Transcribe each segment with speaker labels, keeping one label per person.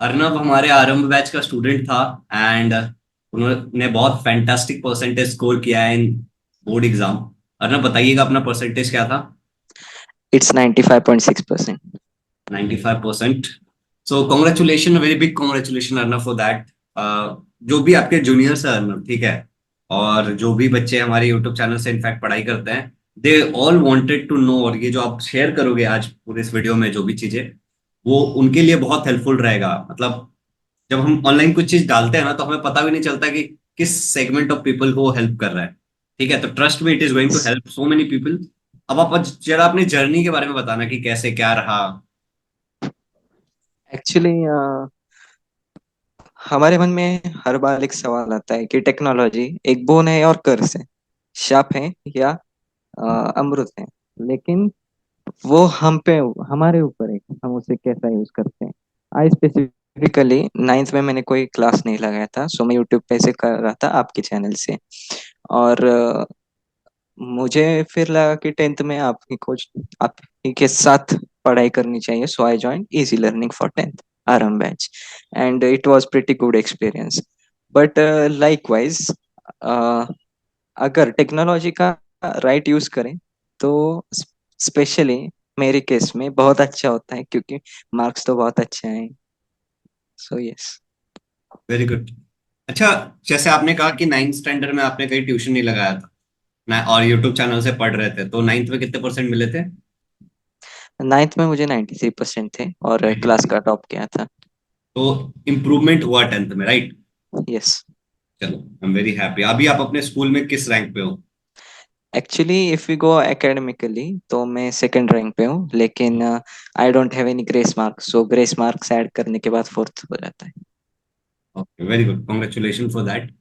Speaker 1: अर्नब हमारे आरंभ बैच का स्टूडेंट था एंड उन्होंने बहुत फैंटास्टिक परसेंटेज स्कोर किया है इन बोर्ड एग्जाम। अर्नब बताइएगा अपना परसेंटेज क्या था।
Speaker 2: It's 95.6%.
Speaker 1: 95%। So congratulation, very big congratulation Arnab for that. जो भी आपके जूनियर्स है अर्नब, ठीक है, और जो भी बच्चे हमारे यूट्यूब चैनल से इनफैक्ट पढ़ाई करते हैं, they all wanted to know. और ये जो आप शेयर करोगे आज पूरे इस वीडियो में जो भी चीजें, वो उनके लिए बहुत हेल्पफुल रहेगा। मतलब जब हम ऑनलाइन कुछ चीज डालते हैं ना, तो हमें पता भी नहीं चलता कि किस सेगमेंट ऑफ पीपल को वो हेल्प कर रहा है। ठीक है, तो ट्रस्ट में it is going to help so many people. अब आप जरा अपनी जर्नी के बारे में बताना कि कैसे क्या रहा।
Speaker 2: एक्चुअली हमारे मन में हर बार एक सवाल आता है कि टेक्नोलॉजी एक बोन है और कर्स है, शाप है या अमृत है। लेकिन वो हम पे, हमारे ऊपर है कि हम उसे कैसा यूज करते हैं। आई स्पेसिफिकली नाइन्थ में मैंने कोई क्लास नहीं लगाया था, सो मैं यूट्यूब पे से कर रहा था आपके चैनल से। और मुझे फिर लगा कि टेंथ में आपकी कोच आप ही के साथ पढ़ाई करनी चाहिए, so I join easy learning for tenth RM batch and it was pretty good experience. But likewise अगर टेक्नोलॉजी का राइट यूज करें तो स्पेशली मेरे केस में बहुत अच्छा होता है, क्योंकि मार्क्स तो बहुत अच्छे हैं। So yes.
Speaker 1: Very good. अच्छा, जैसे आपने कहा कि नाइन्थ स्टैंडर्ड में आपने कहीं ट्यूशन नहीं लगाया था ना, और यूट्यूब चैनल से पढ़ रहे थे, तो नाइन्थ में कितने परसेंट मिले थे?
Speaker 2: नाइन्थ में मुझे 93% थे और क्लास
Speaker 1: 93।
Speaker 2: का टॉप किया था।
Speaker 1: तो इम्प्रूवमेंट हुआ टेंथ में, राइट?
Speaker 2: यस।
Speaker 1: चलो, आई एम वेरी हैप्पी। अभी आप अपने स्कूल में किस रैंक पे हो?
Speaker 2: Actually if you go academically तो मैं सेकंड रैंक पे हूँ, लेकिन I don't have any grace marks, so grace marks add करने के बाद फोर्थ हो जाता है।
Speaker 1: Okay, very good, congratulation for that.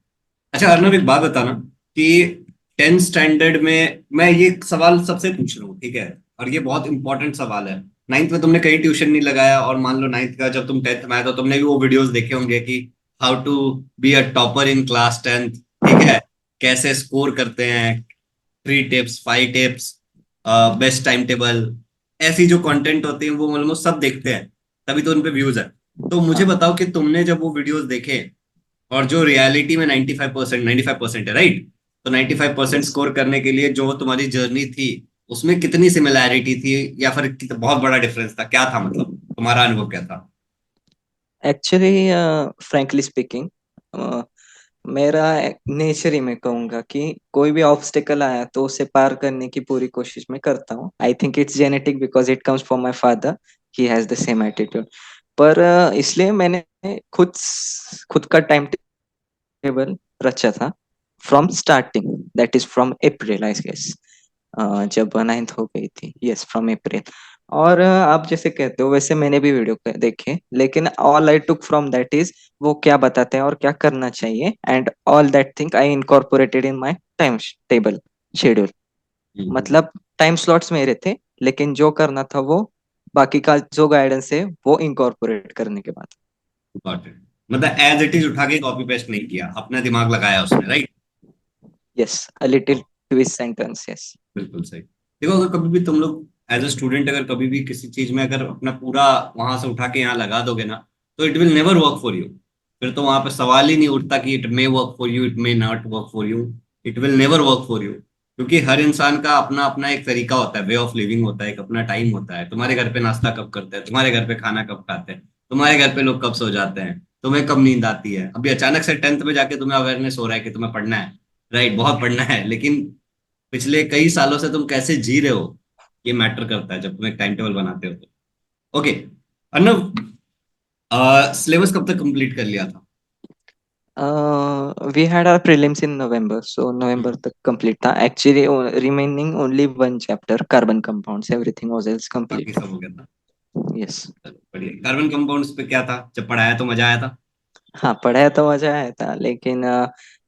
Speaker 1: अच्छा अर्नब, एक बात बताना कि टेंथ स्टैंडर्ड में मैं ये सवाल सबसे पूछ रहा हूँ, ठीक है, और ये बहुत इंपॉर्टेंट सवाल है। नाइन्थ में तुमने कहीं ट्यूशन नहीं लगाया, और मान लो नाइन्थ का जब तुम टेंथ में आए तो तुमने भी वो वीडियोस देखे होंगे कि how to be a topper in class tenth, ठीक है, कैसे स्कोर करते हैं, 3 tips, 5 tips, best time table, ऐसी जो कंटेंट होती है वो मतलब सब देखते हैं, तभी तो उन पे व्यूज है। तो मुझे
Speaker 2: हाँ।
Speaker 1: बताओ कि तुमने जब वो वीडियोस देखे, और जो रियलिटी में 95%, 95% है, राइट? तो 95%
Speaker 2: यस।
Speaker 1: स्कोर करने के लिए जो तुम्हारी जर्नी थी, उसमें कितनी सिमिलैरिटी थी, या फिर बहुत बड़ा डिफरेंस था? क्या था, मतलब तुम्हारा अनुभव क्या था?
Speaker 2: एक्चुअली फ्रैंकली स्पीकिंग, मेरा नेचर ही मैं कहूंगा कि कोई भी ऑब्स्टेकल आया तो उसे पार करने की पूरी कोशिश मैं करता हूँ। I think it's genetic because it comes from my father, he has the same attitude. पर इसलिए मैंने खुद खुद का टाइम टेबल रचा था from starting, that is from April I guess. जब नाइन्थ हो गई थी, यस फ्रॉम अप्रैल। और आप जैसे कहते हो वैसे मैंने भी वीडियो देखे, लेकिन all I took from that is वो क्या बताते हैं और क्या करना चाहिए, and all that thing I incorporated in my time table schedule.
Speaker 1: Hmm.
Speaker 2: मतलब टाइम स्लॉट्स मेरे थे, लेकिन जो करना था वो बाकी का जो गाइडेंस है वो इनकॉर्पोरेट करने के बाद।
Speaker 1: Got it. मतलब एज इट इज उठा के कॉपी पेस्ट नहीं किया, अपना दिमाग लगाया उसमें, right?
Speaker 2: Yes, a little twist sentence, yes.
Speaker 1: बिल्कुल सही। देखो, अगर कभी भी तुम लोग एज अ स्टूडेंट अगर कभी भी किसी चीज में अगर अपना पूरा वहां से उठा के यहाँ लगा दोगे ना, तो it will never work for you. फिर तो वहां पे सवाल ही नहीं उठता कि it may work for you, it may not work for you, it will never work for you. क्योंकि हर इंसान का अपना अपना एक तरीका होता है, वे ऑफ लिविंग होता है, एक अपना टाइम होता है। तुम्हारे घर पे नाश्ता कब करते हैं, तुम्हारे घर पे खाना कब खाते हैं, तुम्हारे घर पे लोग कब सो जाते हैं, तुम्हें कब नींद आती है। अभी अचानक से टेंथ में जाके तुम्हें अवेयरनेस हो रहा है कि तुम्हें पढ़ना है, राइट, बहुत पढ़ना है, लेकिन पिछले कई सालों से तुम कैसे जी रहे हो, ये मैटर करता है जब तुम एक टाइम टेबल बनाते हो तो। ओके अर्नव, सिलेबस कब तक कंप्लीट कर लिया था?
Speaker 2: वी हैड आवर प्रीलिम्स इन नवंबर, सो नवंबर तक कंप्लीट था actually. Remaining only one chapter, carbon compounds, everything was else
Speaker 1: बाकी
Speaker 2: कंप्लीट।
Speaker 1: सब हो गया था?
Speaker 2: यस।
Speaker 1: चलो बढ़िया। कार्बन कंपाउंड्स पे क्या था, जब पढ़ाया तो मजा आया था?
Speaker 2: हाँ, पढ़ाया तो मजा आया था, लेकिन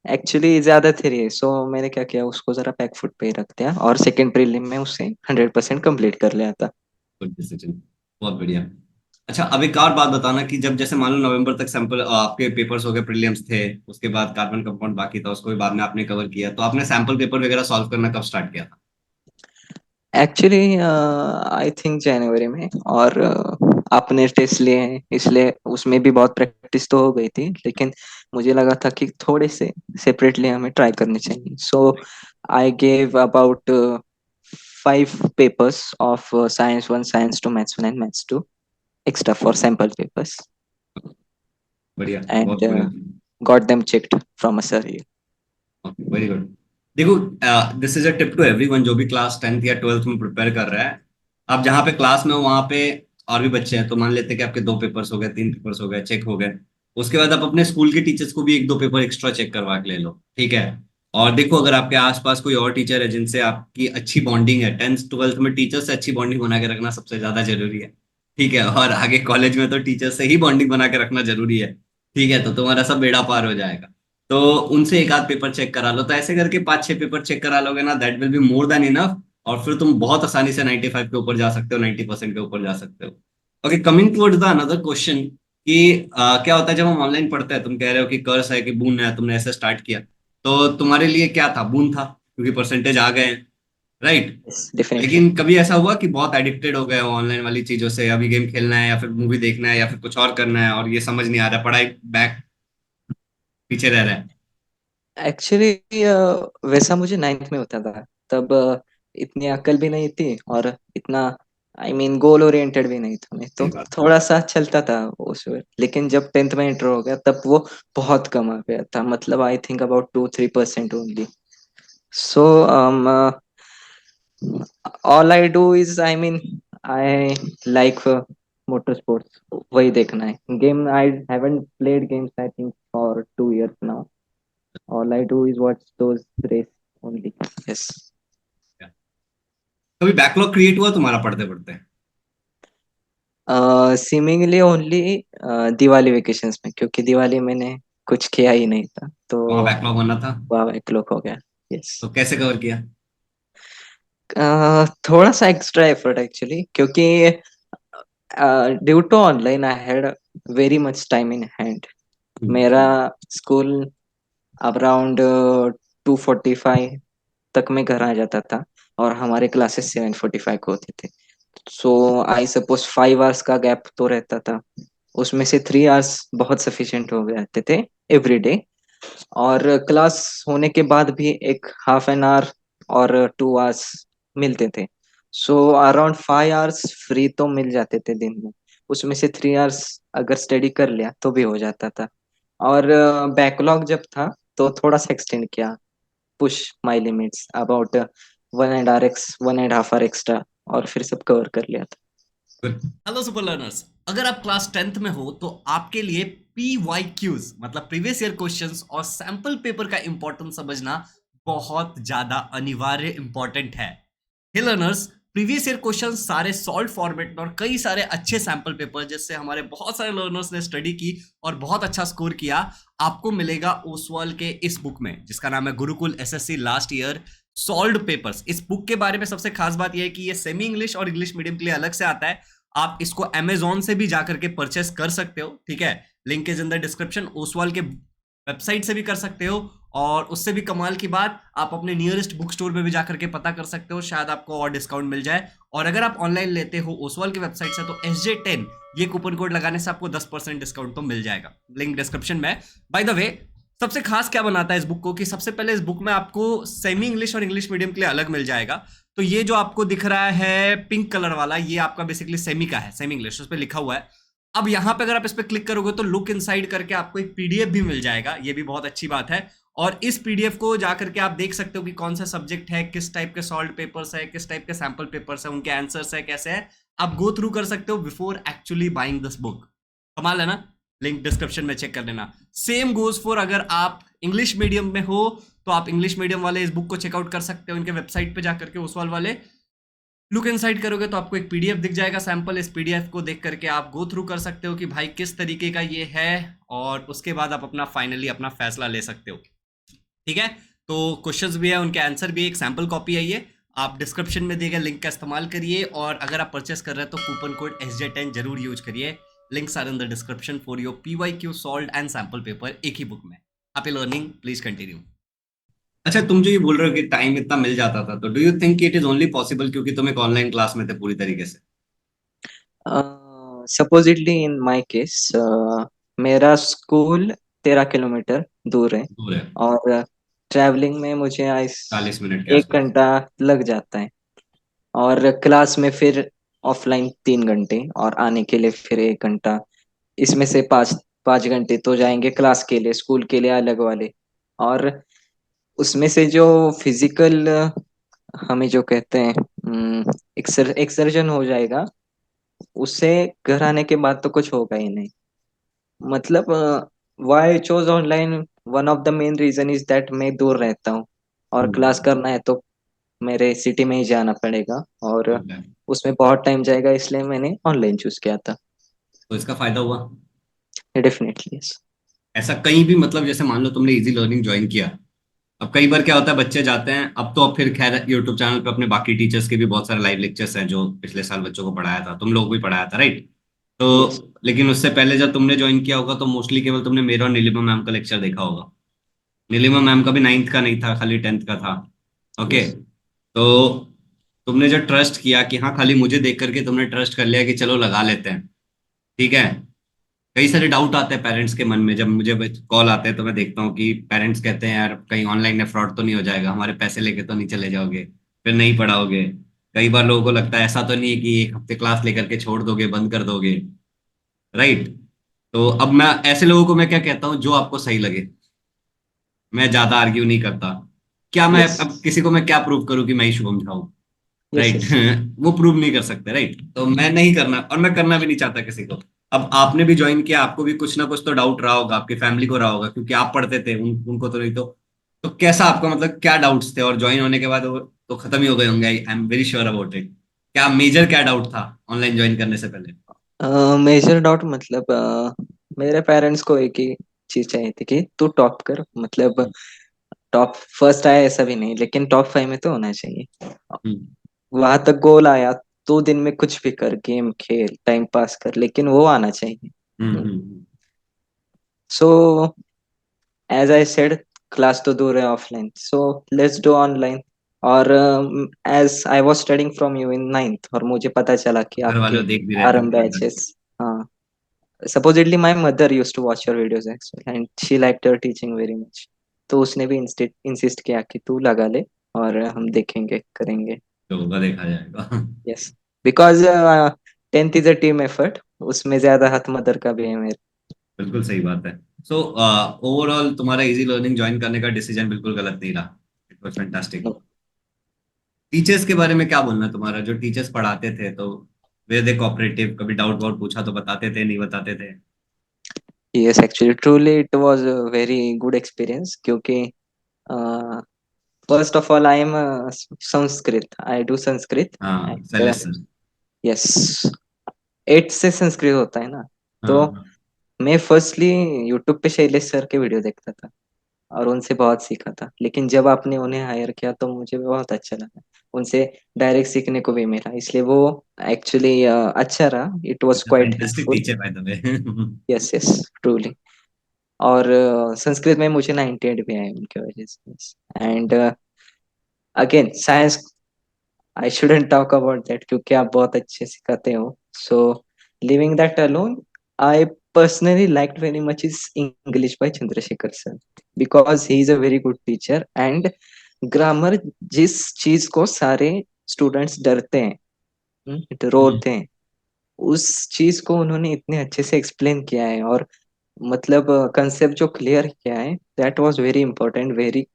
Speaker 2: एक्चुअली ज्यादा थ्योरी है, सो मैंने क्या किया, उसको जरा बैक फुट पे ही रख दिया और सेकंड प्रीलिम में उससे 100% कंप्लीट कर लिया था।
Speaker 1: गुड डिसीजन, बहुत बढ़िया। अच्छा, अब एक और बात बताना कि जब जैसे मान लो नवंबर तक सैंपल आपके पेपर्स हो गए, प्रीलिम्स थे, उसके बाद कार्बन कंपाउंड बाकी था, उसको भी बाद में आपने कवर किया, तो आपने सैंपल पेपर वगैरह सॉल्व करना कब स्टार्ट किया था?
Speaker 2: एक्चुअली आई थिंक जनवरी में, और आपने टेस्ट लिए हैं इसलिए उसमें भी बहुत प्रैक्टिस तो हो गई थी, लेकिन मुझे लगा था कि थोड़े से सेपरेटली हमें ट्राई करनी चाहिए. So I gave about 5 papers of science 1, science 2, maths 1 and maths 2 extra for sample papers,
Speaker 1: बढ़िया,
Speaker 2: and
Speaker 1: बहुत बढ़िया.
Speaker 2: got them checked from a sir here.
Speaker 1: Very good. देखो, this is a tip to everyone जो भी class 10th या 12th में prepare कर रहा है. आप जहाँ पे क्लास में हो वहाँ पे और भी बच्चे हैं, तो मान लेते हैं कि आपके 2 पेपर्स हो गए, 3 पेपर्स हो गए, चेक हो गए. उसके बाद आप अपने स्कूल के टीचर्स को भी 1-2 पेपर एक्स्ट्रा चेक करवा के ले लो, ठीक है. और देखो, अगर आपके आसपास कोई और टीचर है जिनसे आपकी अच्छी बॉन्डिंग है, 10th 12th में टीचर से अच्छी बॉन्डिंग बना के रखना सबसे ज्यादा जरूरी है, ठीक है. और आगे कॉलेज में तो टीचर से ही बॉन्डिंग बना के रखना जरूरी है, ठीक है. तो तुम्हारा सब बेड़ा पार हो जाएगा. तो उनसे 1 आध पेपर चेक करा लो. तो ऐसे करके 5-6 पेपर चेक करा लोगे ना, that will be more than enough. और फिर तुम बहुत आसानी से 95 के ऊपर जा सकते हो, 90% के ऊपर जा सकते हो. Okay, coming towards the another question कि क्या होता है जब हम ऑनलाइन पढ़ते हैं. तुम कह रहे हो कि कर्स है कि बून है, तुमने ऐसे स्टार्ट किया. तो तुम्हारे लिए क्या था? बून था, क्योंकि परसेंटेज आ गए हैं, राइट.
Speaker 2: Yes, definitely.
Speaker 1: लेकिन कभी ऐसा हुआ कि बहुत एडिक्टेड हो गए हो ऑनलाइन वाली चीजों से, अभी गेम खेलना है या फिर मूवी देखना है या फिर कुछ और करना है, और ये समझ नहीं आ रहा, पढ़ाई बैक पीछे रह रहा है.
Speaker 2: एक्चुअली वैसा मुझे 9th में होता था. तब इतनी अक्ल भी नहीं थी, और इतना आई मीन गोल ओरिएंटेड भी नहीं था मैं, तो
Speaker 1: सही बात.
Speaker 2: थोड़ा सा चलता था उस वक्त. लेकिन जब 10th में इंटर हो गया तब वो बहुत कम आ गया था, मतलब I think about 2-3% only. So all I do is I mean I like motor sports, वही देखना है. Game I haven't played games I think for 2 years now. All I do is watch those race only. Yes.
Speaker 1: कभी backlog create हुआ तुम्हारा पढ़ते पढ़ते?
Speaker 2: Seemingly only Diwali vacations में, क्योंकि दिवाली मैंने कुछ किया ही नहीं था, तो
Speaker 1: वहां बैकलॉग बना था,
Speaker 2: वाह एक लोग हो गया. यस.
Speaker 1: तो कैसे कवर किया?
Speaker 2: थोड़ा सा एक्स्ट्रा एफर्ट एक्चुअली, क्योंकि due to online I had very much time in hand. मेरा स्कूल अराउंड 2:45 तक में घर आ जाता था, और हमारे क्लासेस 7:45 को होते थे. सो आई सपोज 5 hours का गैप तो रहता था. उसमें से 3 hours बहुत सफिशिएंट हो जाते थे एवरी डे. और क्लास होने के बाद भी एक ½ an hour और 2 hours मिलते थे. सो अराउंड 5 hours फ्री तो मिल जाते थे दिन में. उसमें से 3 hours अगर स्टडी कर लिया तो भी हो जाता था. और बैकलॉग जब था तो थोड़ा सा एक्सटेंड किया, push my limits about 1.5 hour extra, और फिर सब कवर कर लिया था.
Speaker 1: गुड. हेलो सुपर लर्नर्स, अगर आप क्लास 10th में हो तो आपके लिए PYQs मतलब प्रीवियस ईयर क्वेश्चंस और सैंपल पेपर का इंपॉर्टेंस समझना बहुत ज्यादा अनिवार्य इंपॉर्टेंट है. Hey learners, previous year question सारे सॉल्व फॉर्मेट में और कई सारे अच्छे सैंपल पेपर जिससे हमारे बहुत सारे लर्नर्स ने स्टडी की और बहुत अच्छा स्कोर किया, आपको मिलेगा ओसवाल के इस बुक में जिसका नाम है Gurukul SSC last year solved papers. इस बुक के बारे में सबसे खास बात यह है कि ये सेमी इंग्लिश और इंग्लिश मीडियम के लिए अलग से आता है. आप इसको अमेजोन से भी जाकर के परचेस कर सकते हो, ठीक है. Link is in the description. Oswal के वेबसाइट से भी कर सकते हो, और उससे भी कमाल की बात, आप अपने नियरेस्ट बुक स्टोर में भी जाकर के पता कर सकते हो, शायद आपको और डिस्काउंट मिल जाए. और अगर आप ऑनलाइन लेते हो ओसवाल की वेबसाइट से तो SJ10 ये कूपन कोड लगाने से आपको 10% डिस्काउंट तो मिल जाएगा. लिंक डिस्क्रिप्शन में. बाय द वे, सबसे खास क्या बनाता है इस बुक को कि सबसे पहले इस बुक में आपको सेमी इंग्लिश और इंग्लिश मीडियम के लिए अलग मिल जाएगा. तो ये जो आपको दिख रहा है पिंक कलर वाला, ये आपका बेसिकली सेमी का है, सेमी इंग्लिश, उस पर लिखा हुआ है. अब यहां पे अगर आप इस पे क्लिक करोगे तो लुक इनसाइड करके आपको एक PDF भी मिल जाएगा, ये भी बहुत अच्छी बात है. और इस PDF को जाकर के आप देख सकते हो कि कौन सा सब्जेक्ट है, किस टाइप के सॉल्व पेपर्स है, किस टाइप के सैंपल पेपर्स है, उनके आंसर्स है, कैसे है. आप गो थ्रू कर सकते हो before actually buying this book. कमाल है ना. लिंक डिस्क्रिप्शन में चेक कर लेना. सेम गोज फॉर अगर आप इंग्लिश मीडियम में हो तो आप इंग्लिश मीडियम वाले इस बुक को चेकआउट कर सकते हो इनके वेबसाइट पे जाकर के. ओसवाल वाले लुक इनसाइड करोगे तो आपको एक PDF दिख जाएगा सैंपल. इस PDF को देख करके आप गो थ्रू कर सकते हो कि भाई किस तरीके का ये है, और उसके बाद आप अपना फाइनली अपना फैसला ले सकते हो, ठीक है. तो क्वेश्चंस भी है, उनके आंसर भी, एक सैंपल कॉपी है ये. आप डिस्क्रिप्शन में दिए गए लिंक का इस्तेमाल करिए, और अगर आप परचेस कर रहे हैं तो कूपन कोड SJ10 जरूर यूज करिए. Links are in the description for your PYQ solved and sample paper एक ही बुक में. Happy learning, please continue. अच्छा, तुम जो ये बोल रहे हो कि टाइम इतना मिल जाता था, तो do you think it is only possible क्योंकि तुम एक ऑनलाइन क्लास में थे पूरी तरीके से?
Speaker 2: सपोजिटली इन माय केस, मेरा स्कूल 13 किलोमीटर दूर है,
Speaker 1: दूर है।
Speaker 2: और ट्रैवलिंग में मुझे
Speaker 1: 40 मिनट के
Speaker 2: एक
Speaker 1: आसपास।
Speaker 2: घंटा लग जाता है, और क्लास में फिर ऑफलाइन 3 घंटे, और आने के लिए फिर 1 घंटा। इसमें से 5 5 घंटे तो जाएंगे क्लास के लिए, स्कूल के लिए अलग वाले। और उसमें से जो फिजिकल, हमें जो कहते हैं एक्सर्जन हो जाएगा, उससे घर आने के बाद तो कुछ होगा ही नहीं। मतलब why chose online, one of the main reason is that मैं दूर रहता हूँ, और क्लास
Speaker 1: हम्म।
Speaker 2: करना है तो मेरे सिटी में ही जाना पड़ेगा, और
Speaker 1: ठीक है।
Speaker 2: उसमें बहुत टाइम जाएगा, इसलिए मैंने ऑनलाइन चूज किया था।
Speaker 1: तो इसका फायदा हुआ?
Speaker 2: Definitely yes.
Speaker 1: ऐसा कहीं भी, मतलब जैसे मान लो तुमने इजी लर्निंग ज्वाइन किया, अब कई बार क्या होता है बच्चे जाते हैं, अब फिर खैर यूट्यूब चैनल पे अपने बाकी टीचर्स के भी बहुत सारे लाइव लेक्चर्स हैं जो पिछले साल बच्चों को पढ़ाया था, तुम लोग भी पढ़ाया था, राइट?
Speaker 2: यस।
Speaker 1: तो लेकिन उससे पहले जब तुमने ज्वाइन किया होगा तो मोस्टली केवल तुमने मेरा और नीलिमा मैम का लेक्चर देखा होगा। नीलिमा मैम का भी 9th का नहीं था, खाली 10th का था। ओके।
Speaker 2: यस।
Speaker 1: तो तुमने जो ट्रस्ट किया कि हाँ, खाली मुझे देख करके तुमने ट्रस्ट कर लिया कि चलो लगा लेते हैं, ठीक है। कई सारे डाउट आते हैं पेरेंट्स के मन में, जब मुझे कॉल आते हैं तो मैं देखता हूँ कि पेरेंट्स कहते हैं यार कहीं ऑनलाइन में फ्रॉड तो नहीं हो जाएगा, हमारे पैसे लेके तो नहीं चले जाओगे, फिर नहीं पढ़ाओगे। कई बार लोगों को लगता है ऐसा तो नहीं है कि एक हफ्ते क्लास लेकर के छोड़ दोगे, बंद कर दोगे, राइट? तो अब मैं ऐसे लोगों को मैं क्या कहता हूँ, जो आपको सही लगे। मैं ज्यादा आर्ग्यू नहीं करता। क्या मैं
Speaker 2: यस।
Speaker 1: अब किसी को मैं क्या प्रूव करूँ कि मैं ही शुभम झा हूँ?
Speaker 2: यस।
Speaker 1: राइट।
Speaker 2: यस।
Speaker 1: वो प्रूव नहीं कर सकते, राइट? तो मैं नहीं करना, और मैं करना भी नहीं चाहता किसी को। अब आपने भी ज्वाइन किया, आपको भी कुछ ना कुछ तो डाउट रहा होगा, आपकी फैमिली को रहा होगा क्योंकि आप पढ़ते थे, उनको तो नहीं। तो कैसा आपका, मतलब क्या डाउट्स थे, और ज्वाइन होने के बाद वो तो खत्म ही हो गए होंगे, I am very sure about it. क्या मेजर क्या डाउट था ऑनलाइन ज्वाइन करने से पहले?
Speaker 2: मेजर डाउट मतलब, मेरे पेरेंट्स को एक ही चीज चाहिए थी कि तू टॉप कर, मतलब टॉप फर्स्ट आया ऐसा भी नहीं, लेकिन टॉप 5 में तो होना चाहिए।
Speaker 1: हम्म।
Speaker 2: वहां तक गोल आया, 2 दिन में कुछ भी कर, गेम खेल, टाइम पास कर, लेकिन वो आना चाहिए।
Speaker 1: Hmm.
Speaker 2: So as I said, class तो दूर है offline, so let's do online. और as I was studying from you in 9th, और मुझे पता चला कि
Speaker 1: घर वाले
Speaker 2: आपके
Speaker 1: देख भी रहे थे
Speaker 2: आरएम
Speaker 1: वीडियो।
Speaker 2: बैचेस, हाँ, supposedly my mother used to watch your videos as well, and she liked your teaching very much. तो उसने भी इंसिस्ट किया कि तू लगा ले, और हम देखेंगे, करेंगे।
Speaker 1: जो होगा देखा जाएगा।
Speaker 2: Yes, because 10th is a team effort, उसमें ज्यादा हाथ मदर का भी है मेरे।
Speaker 1: बिल्कुल सही बात है। सो ओवरऑल तुम्हारा इजी लर्निंग ज्वाइन करने का डिसीजन बिल्कुल गलत नहीं रहा। It was fantastic. टीचर्स के बारे में क्या बोलना है तुम्हारा? जो टीचर्स पढ़ाते थे, तो वे दे कोऑपरेटिव? कभी डाउट वाउट पूछा तो बताते थे, नहीं बताते थे?
Speaker 2: Yes, actually truly it was a very good experience, क्योंकि first of all I am Sanskrit, I do Sanskrit.
Speaker 1: हाँ,
Speaker 2: and
Speaker 1: Shailesh sir.
Speaker 2: Yes, 8th से संस्कृत होता है ना,
Speaker 1: हाँ
Speaker 2: तो
Speaker 1: हाँ।
Speaker 2: मैं फर्स्टली यूट्यूब पे शैलेश सर के वीडियो देखता था, और उनसे बहुत सीखा था। लेकिन जब आपने उन्हें हायर किया तो मुझे बहुत अच्छा लगा, उनसे डायरेक्ट सीखने को भी मिला, इसलिए वो एक्चुअली अच्छा रहा, it was quite
Speaker 1: fantastic
Speaker 2: helpful.
Speaker 1: Teacher by the way.
Speaker 2: Yes yes, truly. और संस्कृत में मुझे 98 भी आए उनके वजह से। And again science, I shouldn't talk about that, क्योंकि आप बहुत अच्छे सिखाते हो। So leaving that alone, I personally liked very much is English by Chandrasekhar sir, because he is a very good teacher, and grammar, जिस चीज को सारे स्टूडेंट्स डरते हैं,
Speaker 1: हम्म।
Speaker 2: रोते हैं, उस चीज को उन्होंने इतने अच्छे से एक्सप्लेन किया है, और मतलब कंसेप्ट जो क्लियर किया है, that was very important, very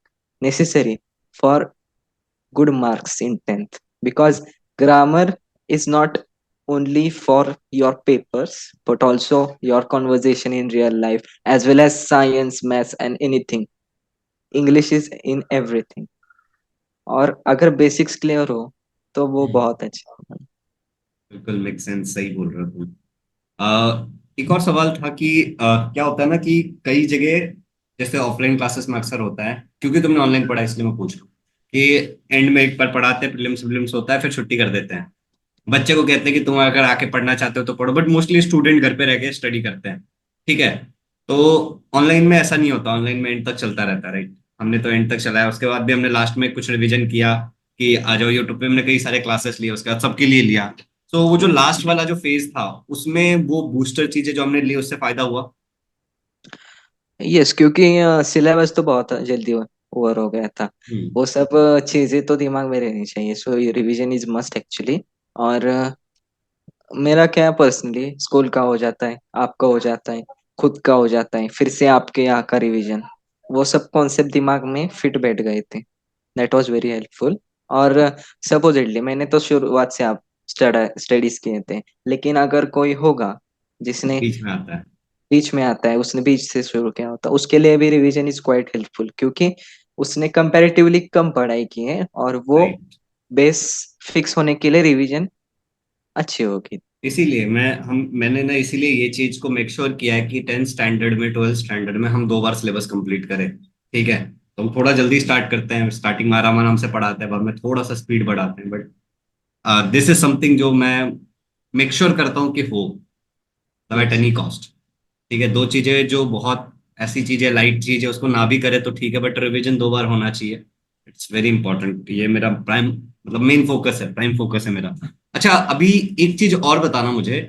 Speaker 2: necessary for good marks in 10th, because grammar is not only for your papers, but also your conversation in real life, as well as science, maths, and anything. English is in everything, और अगर basics clear हो तो वो
Speaker 1: हम्म।
Speaker 2: बहुत अच्छा होगा।
Speaker 1: बिल्कुल make sense, सही बोल रहे हो तुम। एक और सवाल था कि क्या होता है ना कि कई जगह, जैसे ऑफलाइन क्लासेस में अक्सर होता है, क्योंकि तुमने ऑनलाइन पढ़ा इसलिए मैं पूछ रहा हूँ, कि एंड में एक बार पढ़ाते हैं, प्रीलिम्स विलिम्स होता है, फिर छुट्टी कर देते हैं। बच्चे को कहते हैं कि तुम अगर आके पढ़ना चाहते हो तो पढ़ो, बट मोस्टली स्टूडेंट घर पे रह के स्टडी करते हैं, ठीक है। तो ऑनलाइन में ऐसा नहीं होता, ऑनलाइन में एंड तक चलता रहता है, राइट? हमने तो एंड तक चलाया, उसके बाद भी हमने लास्ट में कुछ रिवीजन किया कि आ जाओ यूट्यूब पे, हमने कई सारे क्लासेस लिए, उसके बाद सबके लिए लिया। तो वो जो लास्ट वाला जो फेज था उसमें वो बूस्टर चीजें जो हमने ली उससे फायदा हुआ।
Speaker 2: यस, क्योंकि सिलेबस तो बहुत जल्दी ओवर हो गया था।
Speaker 1: हम्म।
Speaker 2: वो सब चीजें तो दिमाग में रहनी चाहिए, सो रिवीजन इज मस्ट एक्चुअली। और मेरा क्या पर्सनली स्कूल का हो जाता है, आपका हो जाता है, खुद का हो जाता है, फिर से आपके यहाँ का रिवीजन, वो सब कॉन्सेप्ट दिमाग में फिट बैठ गए थे। That was very helpful. और सपोजिटली मैंने तो शुरुआत से आप स्टडीज किए थे, लेकिन अगर कोई होगा जिसने
Speaker 1: बीच में आता है।
Speaker 2: बीच में आता है, उसने बीच से शुरू किया होता, उसके लिए भी रिवीजन इज क्वाइट हेल्पफुल, क्योंकि उसने कंपैरेटिवली कम पढ़ाई की है और वो
Speaker 1: राइट।
Speaker 2: बेस फिक्स होने के लिए रिवीजन अच्छी होगी।
Speaker 1: इसीलिए मैंने ना इसीलिए ये चीज को मेक श्योर किया है कि 10th स्टैंडर्ड में 12th स्टैंडर्ड में हम 2 बार सिलेबस कंप्लीट करें। ठीक है, तो हम थोड़ा जल्दी स्टार्ट करते हैं, स्टार्टिंग में आराम आराम से पढ़ाते हैं, बाद में थोड़ा सा स्पीड बढ़ाते हैं, बट दिस इज समथिंग जो मैं मेक श्योर करता हूँ कि हो, मतलब एट
Speaker 2: यस।
Speaker 1: Any cost. ठीक है, दो चीजें जो बहुत ऐसी चीजें, लाइट चीज है, उसको ना भी करे तो ठीक है, बट रिवीजन 2 बार होना चाहिए। इट्स वेरी इंपॉर्टेंट, ये मेरा प्राइम मतलब मेन फोकस है, प्राइम फोकस है मेरा। अच्छा, अभी एक चीज और बताना मुझे,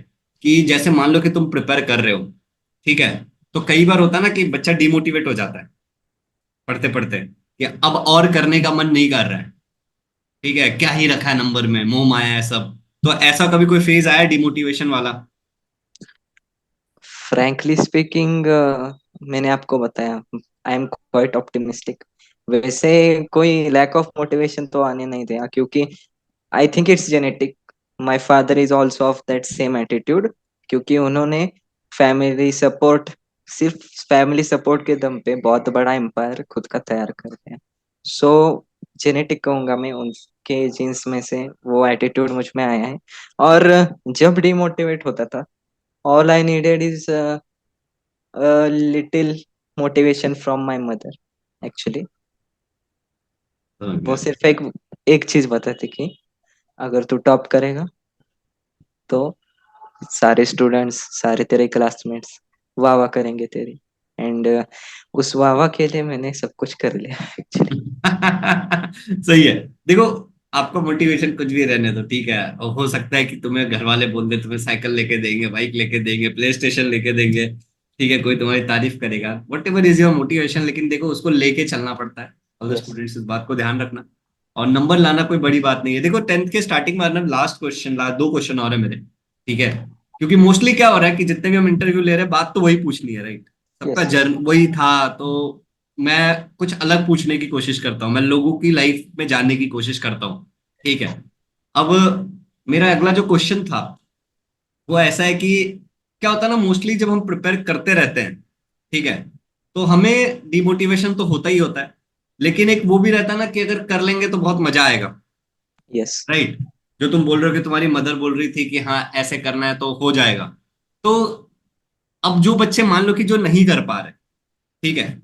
Speaker 1: कि जैसे मान लो कि तुम प्रिपेयर कर रहे हो, ठीक है, तो कई बार होता है ना कि बच्चा डिमोटिवेट हो जाता है पढ़ते पढ़ते, कि अब और करने का मन नहीं कर रहा है। ठीक है, क्या ही रखा है नंबर में, मोह माया है सब। तो ऐसा कभी कोई फेज आया डिमोटिवेशन वाला?
Speaker 2: फ्रैंकली स्पीकिंग, मैंने आपको बताया, आई एम क्वाइट ऑप्टिमिस्टिक। वैसे कोई लैक ऑफ मोटिवेशन तो आने नहीं देगा, क्योंकि I think it's genetic. My father is also of that same attitude, क्योंकि उन्होंने फैमिली सपोर्ट, सिर्फ फैमिली सपोर्ट के दम पे बहुत बड़ा एम्पायर खुद का तैयार कर दिया। सो जेनेटिक कहूंगा मैं, उनके जीन्स में से वो एटीट्यूड मुझ में आया है। और जब डिमोटिवेट होता था, all I needed is little motivation from my mother actually.
Speaker 1: समझ
Speaker 2: वो
Speaker 1: गया।
Speaker 2: सिर्फ एक एक चीज बताती कि अगर तू टॉप करेगा तो सारे स्टूडेंट्स, सारे तेरे क्लासमेट्स वाह वाह करेंगे तेरी। एंड उस वाह वाह के लिए मैंने सब कुछ कर लिया एक्चुअली।
Speaker 1: सही है। देखो, आपको मोटिवेशन कुछ भी रहने दो, ठीक है, और हो सकता है कि तुम्हें घर वाले बोल दे, तुम्हें साइकिल लेके देंगे, बाइक लेके देंगे, प्ले स्टेशन लेके देंगे, ठीक है, कोई तुम्हारी तारीफ करेगा, what ever is your motivation, लेकिन देखो उसको लेके चलना पड़ता है। All the
Speaker 2: yes.
Speaker 1: स्टूडेंट्स इस बात को ध्यान रखना। और नंबर लाना कोई बड़ी बात नहीं है। देखो 10th के स्टार्टिंग में, लास्ट क्वेश्चन, लास्ट 2 क्वेश्चन और है मेरे, ठीक है, क्योंकि मोस्टली क्या हो रहा है कि जितने भी हम इंटरव्यू ले रहे हैं, बात तो वही पूछनी है, राइट? सबका
Speaker 2: यस।
Speaker 1: जर्न वही था, तो मैं कुछ अलग पूछने की कोशिश करता हूँ, मैं लोगों की लाइफ में जानने की कोशिश करता हूँ। ठीक है, अब मेरा अगला जो क्वेश्चन था वो ऐसा है कि क्या होता है ना, मोस्टली जब हम प्रिपेयर करते रहते हैं, ठीक है, तो हमें डिमोटिवेशन तो होता ही होता है, लेकिन एक वो भी रहता है ना कि अगर कर लेंगे तो बहुत मजा आएगा।
Speaker 2: यस।
Speaker 1: राइट, जो तुम बोल रहे हो कि तुम्हारी मदर बोल रही थी कि हाँ ऐसे करना है तो हो जाएगा। तो अब जो बच्चे मान लो कि जो नहीं कर पा रहे, ठीक है,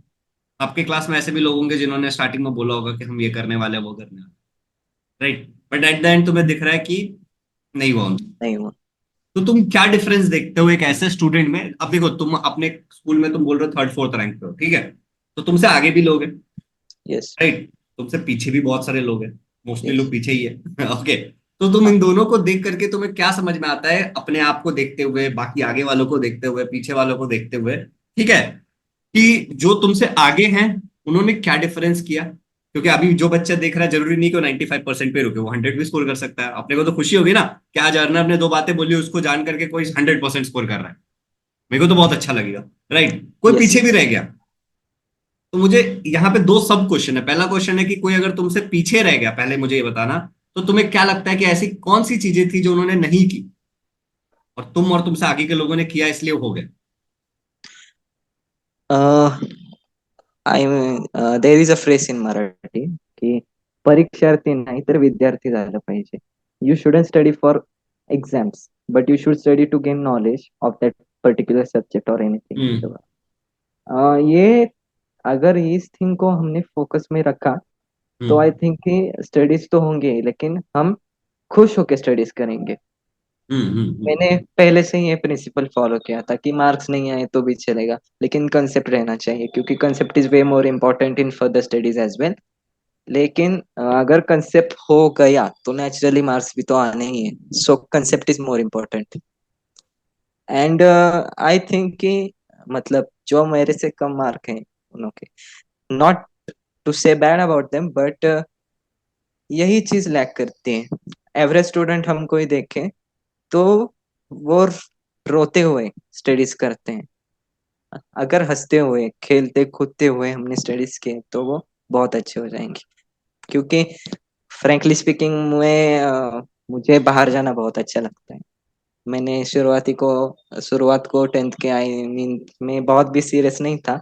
Speaker 1: आपके क्लास में ऐसे भी लोग होंगे जिन्होंने स्टार्टिंग में बोला होगा कि हम ये करने वाले हैं, वो करने वाले, right, but at the end तुम्हें दिख रहा है कि नहीं हुआ उनसे।
Speaker 2: नहीं हुआ।
Speaker 1: तो तुम क्या डिफरेंस देखते हो एक ऐसे स्टूडेंट में? अब देखो, तुम अपने स्कूल में तुम बोल रहे हो 3rd 4th रैंक पे हो, ठीक है, तो तुमसे आगे भी लोग हैं,
Speaker 2: यस।
Speaker 1: राइट, तुमसे पीछे भी बहुत सारे लोग हैं, मोस्टली
Speaker 2: यस।
Speaker 1: लोग पीछे ही है। ओके, तो तुम इन दोनों को देख करके तुम्हें क्या समझ में आता है, अपने आप को देखते हुए, बाकी आगे वालों को देखते हुए, पीछे वालों को देखते हुए, ठीक है, कि जो तुमसे आगे हैं उन्होंने क्या डिफरेंस किया? क्योंकि अभी जो बच्चा देख रहा है, जरूरी नहीं कि वो 95% पे रुके, वो 100 भी स्कोर कर सकता है। अपने को तो खुशी होगी ना कि आज अर्नब ने 2 बातें बोली, उसको जान करके कोई 100% स्कोर कर रहा है, मेरे को तो बहुत अच्छा लगेगा, राइट, कोई
Speaker 2: यस।
Speaker 1: पीछे भी रह गया। तो मुझे यहाँ पे 2 सब क्वेश्चन है। पहला क्वेश्चन है कि कोई अगर तुमसे पीछे रह गया, पहले मुझे ये बताना, तो तुम्हें क्या लगता है कि ऐसी कौन सी चीजें थी जो उन्होंने नहीं की, और तुमसे आगे के लोगों ने किया, इसलिए हो गए?
Speaker 2: I there is a phrase in Marathi की परीक्षार्थी नाही तर विद्यार्थी झालं पाहिजे. You shouldn't study for exams, but you should study to gain knowledge of that particular subject और
Speaker 1: हम्म।
Speaker 2: एनीथिंग. ये अगर इस थिंग को हमने फोकस में रखा, तो आई
Speaker 1: हम्म।
Speaker 2: थिंक कि स्टडीज तो होंगे, लेकिन हम खुश होके स्टडीज करेंगे.
Speaker 1: हम्म।
Speaker 2: मैंने पहले से ही ये प्रिंसिपल फॉलो किया था कि मार्क्स नहीं आए तो भी चलेगा, लेकिन कंसेप्ट रहना चाहिए, क्योंकि concept is way more important in further studies as well. लेकिन अगर कंसेप्ट हो गया तो नेचुरली मार्क्स भी तो आने ही है। सो concept is more important. And I think कि मतलब जो मेरे से कम मार्क हैं उनके, नॉट टू से बैड अबाउट देम, बट यही चीज लैक करते हैं। एवरेज स्टूडेंट हम कोई देखें तो वो रोते हुए स्टडीज करते हैं। अगर हंसते हुए खेलते कूदते हुए हमने स्टडीज किए तो वो बहुत अच्छे हो जाएंगे। क्योंकि फ्रैंकली स्पीकिंग में मुझे बाहर जाना बहुत अच्छा लगता है। मैंने शुरुआत को 10th के आई मीन में बहुत भी सीरियस नहीं था,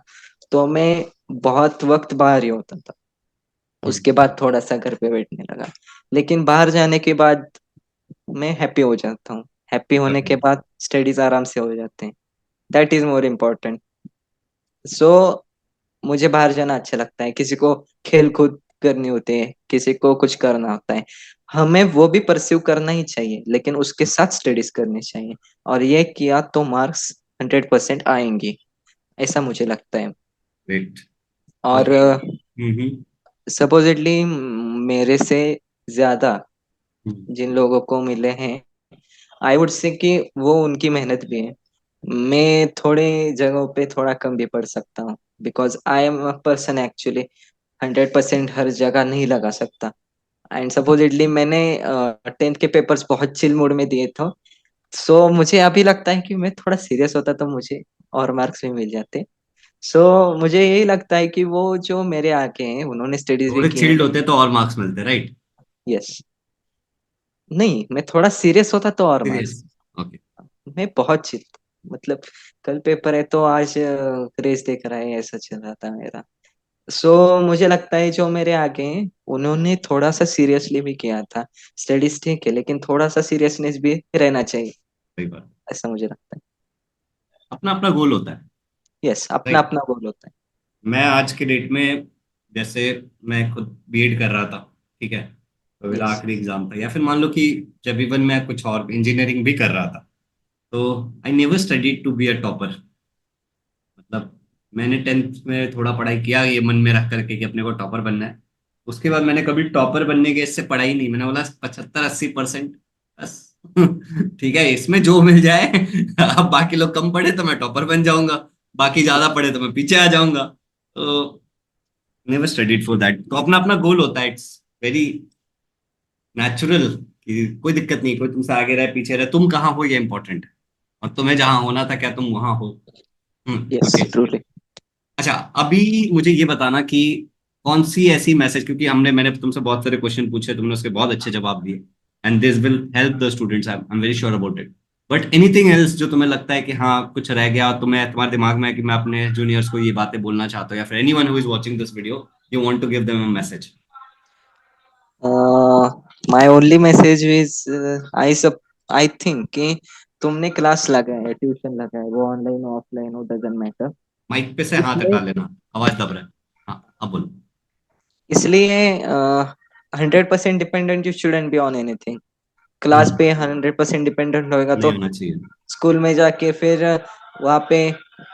Speaker 2: तो मैं बहुत वक्त बाहर ही होता था।
Speaker 1: हम्म।
Speaker 2: उसके बाद थोड़ा सा घर पे बैठने लगा। लेकिन बाहर जाने के बाद मैं हैप्पी हो जाता हूँ। हैप्पी होने के बाद स्टडीज आराम से हो जाते हैं। That is more important. So मुझे बाहर जाना अच्छा लगता है। किसी को खेल कूद करनी होती है, किसी को कुछ करना होता है, हमें वो भी परस्यू करना ही चाहिए, लेकिन उसके साथ स्टडीज करनी चाहिए। और ये किया तो मार्क्स 100% आएंगी, ऐसा मुझे लगता है।
Speaker 1: ग्रेट।
Speaker 2: और
Speaker 1: और हम्म
Speaker 2: सपोजिटली मेरे से ज्यादा
Speaker 1: हम्म
Speaker 2: जिन लोगों को मिले हैं, आई वुड से कि वो उनकी मेहनत भी है। मैं थोड़े जगहों पे थोड़ा कम भी पढ़ सकता हूँ, because I am a person actually 100% हर जगह नहीं लगा सकता। एंड सपोजिटली मैंने 10th के पेपर्स बहुत चिल मूड में दिए थे। सो मुझे अभी लगता है कि मैं थोड़ा सीरियस होता तो मुझे और मार्क्स भी मिल जाते। सो मुझे यही लगता है कि वो जो मेरे आगे हैं उन्होंने स्टडीज भी
Speaker 1: थोड़े
Speaker 2: की
Speaker 1: चिल्ड
Speaker 2: हैं।
Speaker 1: होते तो और मार्क्स मिलते, राइट?
Speaker 2: यस। नहीं, मैं थोड़ा सीरियस होता तो और
Speaker 1: सीरियस।
Speaker 2: मार्क्स।
Speaker 1: ओके।
Speaker 2: मैं बहुत चिल, मतलब कल पेपर है तो आज रेस देख रहा है, ऐसा चल रहा था मेरा। सो मुझे लगता है जो मेरे आगे हैं उन्होंने थोड़ा सा सीरियसली भी किया था। स्टडीज ठीक है, लेकिन थोड़ा सा सीरियसनेस भी रहना चाहिए,
Speaker 1: सही बात।
Speaker 2: ऐसा मुझे लगता है।
Speaker 1: अपना अपना गोल होता है,
Speaker 2: यस, अपना
Speaker 1: राइट?
Speaker 2: अपना गोल होता है।
Speaker 1: मैं आज के डेट में, जैसे मैं खुद बीएड कर रहा था, ठीक है, तो मेरा
Speaker 2: यस।
Speaker 1: आखिरी एग्जाम था, या फिर मान लो कि जब इवन मैं कुछ और इंजीनियरिंग भी कर रहा था, तो I never studied to be a topper. मतलब मैंने 10th में थोड़ा पढ़ाई किया ये मन में रख करके कि अपने को टॉपर बनना है। उसके बाद मैंने कभी टॉपर बनने के इससे पढ़ाई नहीं, मैंने बोला 75-80% बस। ठीक है, इसमें जो मिल जाए। अब बाकी लोग कम पढ़े तो मैं टॉपर बन जाऊंगा, बाकी ज्यादा पढ़े तो मैं पीछे आ जाऊंगा। तो नेवर स्टडीड फॉर दैट। तो अपना अपना गोल होता है, इट्स वेरी नेचुरल कि कोई दिक्कत नहीं, कोई तुमसे आगे रहे पीछे रहे, तुम कहाँ हो ये इंपॉर्टेंट है। और तुम्हें जहां होना था क्या तुम वहां हो?
Speaker 2: Yes,
Speaker 1: okay.
Speaker 2: ट्रूली।
Speaker 1: अच्छा, अभी मुझे ये बताना कि कौन सी ऐसी मैसेज, क्योंकि मैंने तुमसे बहुत सारे क्वेश्चन पूछे, तुमने उसके बहुत अच्छे जवाब दिए, and this will help the students, I am very sure about it. But anything else जो तुम्हें लगता है कि हाँ कुछ रह गया, तुम्हारे दिमाग में है कि मैं अपने जूनियर्स को ये बातें बोलना चाहता हूँ, या फिर anyone who is watching this video, you want to give them a message?
Speaker 2: My only message is I think कि तुमने क्लास लगाया है, ट्यूशन लगाया है, वो ऑनलाइन ऑफलाइन वो डजंट मैटर।
Speaker 1: माइक पे से हाथ
Speaker 2: इसलिए
Speaker 1: हटा लेना, आवाज दब रहा है। हाँ, अब बोलो।
Speaker 2: इसलिए 100% dependent you shouldn't be on anything. Class
Speaker 1: hmm.
Speaker 2: पे 100% डिपेंडेंट होएगा
Speaker 1: नहीं
Speaker 2: तो
Speaker 1: होना चाहिए।
Speaker 2: स्कूल में जाके फिर वहाँ पे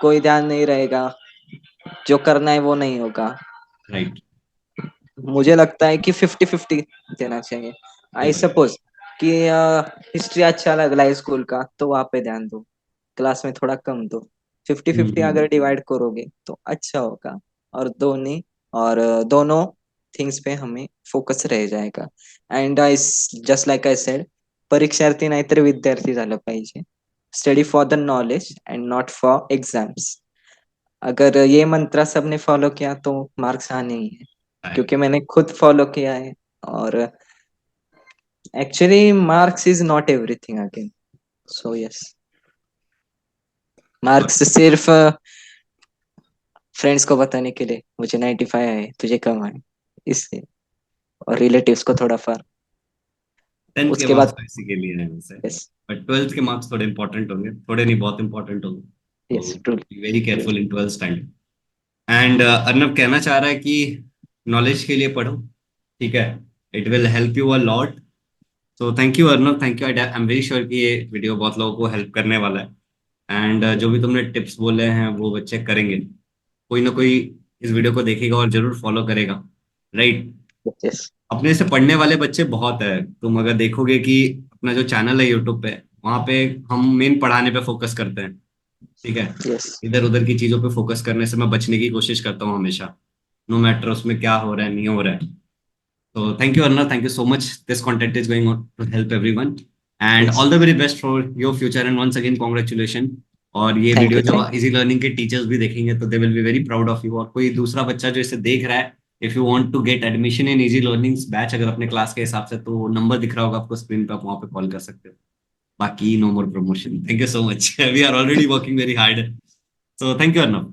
Speaker 2: कोई ध्यान नहीं रहेगा, जो करना है वो नहीं होगा।
Speaker 1: राइट।
Speaker 2: मुझे लगता है कि 50-50 देना चाहिए।
Speaker 1: सही
Speaker 2: आई
Speaker 1: बात।
Speaker 2: सपोज कि हिस्ट्री अच्छा लग रहा है स्कूल का तो वहाँ पे ध्यान दो, क्लास में थोड़ा कम दो। 50-50 अगर डिवाइड करोगे तो अच्छा होगा। और दोनों थिंग्स पे हमें फोकस रह जाएगा। And I just like I said, परीक्षार्थी नाहीतर विद्यार्थी झालं पाहिजे. Study for the knowledge and not for exams. अगर ये मंत्र सबने फॉलो किया तो मार्क्स आने ही है,
Speaker 1: राइट।
Speaker 2: क्योंकि मैंने खुद फॉलो किया है। और actually marks is not everything again. So yes, marks सिर्फ फ्रेंड्स को बताने के लिए मुझे 95 आए तुझे कम आए, इसलिए। और रिलेटिव्स को थोड़ा फर्क।
Speaker 1: 10th के
Speaker 2: उसके
Speaker 1: मार्क्स
Speaker 2: बाद
Speaker 1: तो इसी के लिए हैं वैसे,
Speaker 2: यस।
Speaker 1: बट 12th के मार्क्स थोड़े इंपॉर्टेंट होंगे, थोड़े नहीं बहुत इंपॉर्टेंट होंगे। तो
Speaker 2: yes, true.
Speaker 1: Be very careful in 12th standard. And Arnab कहना चाह रहा है कि नॉलेज के लिए पढ़ो, ठीक है, it will help you a lot. So thank you Arnav, thank you. I am very sure कि ये वीडियो बहुत लोगों को हेल्प करने वाला है। एंड जो भी तुमने टिप्स बोले हैं वो बच्चे करेंगे, कोई ना कोई इस वीडियो को देखेगा और जरूर फॉलो करेगा, राइट।
Speaker 2: यस
Speaker 1: अपने से पढ़ने वाले बच्चे बहुत है। तुम अगर देखोगे कि अपना जो चैनल है यूट्यूब पे, वहाँ पे हम मेन पढ़ाने पे फोकस करते हैं, ठीक है।
Speaker 2: यस
Speaker 1: इधर उधर की चीजों पे फोकस करने से मैं बचने की कोशिश करता हूँ हमेशा, नो मैटर उसमें क्या हो रहा है नहीं हो रहा है। तो thank you Arnav, thank you so much. This content is going to help everyone and
Speaker 2: yes
Speaker 1: all the very best for your future and once again congratulation. और ये
Speaker 2: थैंक
Speaker 1: वीडियो
Speaker 2: यू
Speaker 1: जो
Speaker 2: थैंक
Speaker 1: इजी लर्निंग के teachers भी देखेंगे तो they will be very proud of you. और कोई दूसरा बच्चा जो इसे देख रहा है, if you want to get admission in Easy learning batch अगर अपने क्लास के हिसाब से, तो नंबर दिख रहा होगा आपको स्क्रीन पे, आप वहाँ पे कॉल कर सकते हो। बाकी no more promotion, thank you so much. We are already working very hard, so thank you Arnav.